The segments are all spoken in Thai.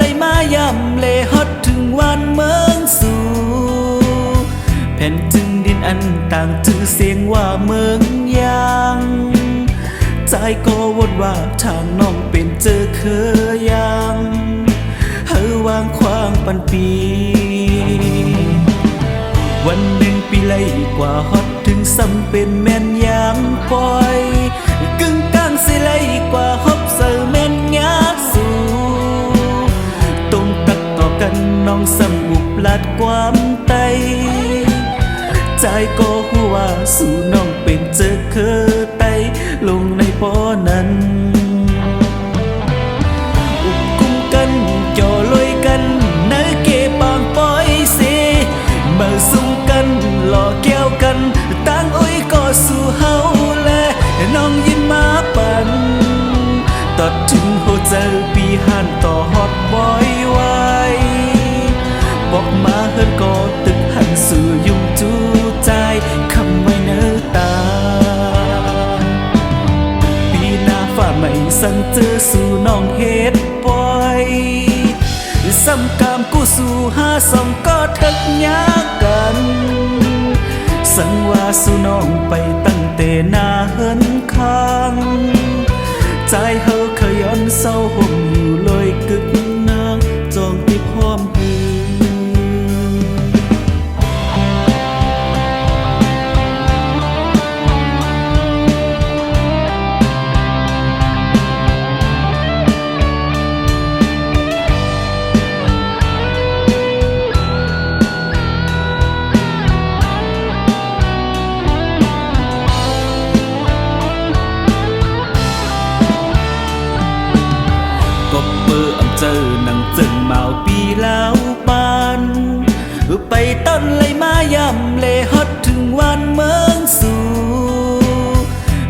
เลยมายำเลฮอดถึงวันเมืองสู่แผ่นจึงดินอันต่างชื่อเสียงว่าเมืองยางใจก็วนว่าทางน้องเป็นเจอเคยยังเฮอวางควางปันปีวันหนึ่งปีเลยกว่าฮอดถึงซ้ำเป็นแม่นยางปล่อยกึ่งกลางสิเลยกว่าฮอบเสือแม่นยากสู่ตรงตักต่อกันน้องซ้ำบุบลัดความไตใจก็หัวว่าสู่น้องเป็นเจอเคยไตลงในปอนั้นอุบกุมกันจ่อลอยกันเนื้อเก็บปางปอยเสมาซุ่มกันหล่อแก้วกันตั้งอ้อยก็สู่เฮาแลน้องยิ้มมาปันตัดถึงหัวใจปีหันต่อฮอดบอยไว้บอกมาเฮิรนก็ตึกหันสู่ยุ่งจูใจคำไว้เนื้อตาปีหน้าฝ่าไม่สั่งเจอสู่น้องเฮ็ดปอยซ้ำกามกูสู่หาสองก็ทักยากันสั่งว่าสู่น้องไปตั้งแต่หน้าเฮิรนค้างใจเฮาขย้อนเศร้าห่มอยู่ลอยกึกนางจองที่พร้อมหือก็เปิดอำเจอหนังจึงเมาปีแล้วปานไปต้นเลยมายำเลฮอดถึงวันเมืองสู่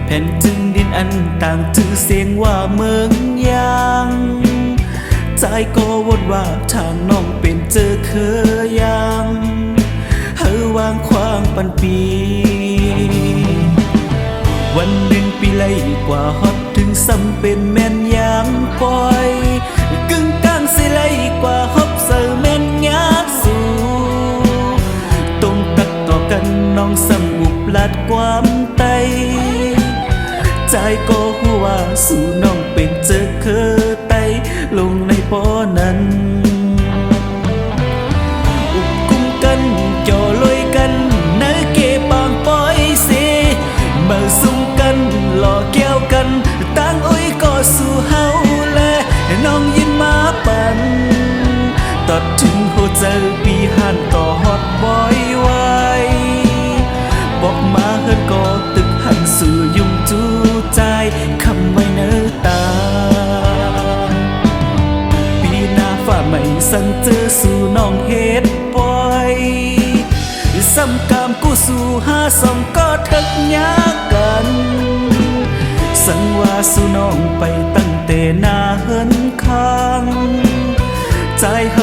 แผ่นจึงดินอันต่างชื่อเสียงว่าเมืองยางใจก็วนว่าทางน้องเป็นเจอเคยยังเฮอวางควางปันปีวันหนึ่งปีเลยกว่าฮอดถึงซ้ำเป็นแม่นยางปล่อยกึ่งกลางสิเลยกว่าฮอบเสือแม่นยากสู่ตรงตักต่อกันน้องซ้ำบุบลัดความไตใจก็หัวว่าสู่น้องเป็นเจอเคยไตลงในปอนั้นอุบกุมกันจ่อลอยกันเนื้อเก็บปางปอยเสมาซุ่มกันหล่อแก้วกันตั้งอ้อยก็สู่เฮาแลน้องยิ้มมาปันตัดถึงหัวใจปีหันต่อฮอดบอยไว้บอกมาเฮิรนก็ตึกหันสู่ยุ่งจูใจคำไว้เนื้อตาปีหน้าฝ่าไม่สั่งเจอสู่น้องเฮ็ดปอยซ้ำกามกูสู่หาสองก็ทักยากันสั่งว่าสู่น้องไปตั้งแต่หน้าเฮิรนค้างใจเฮา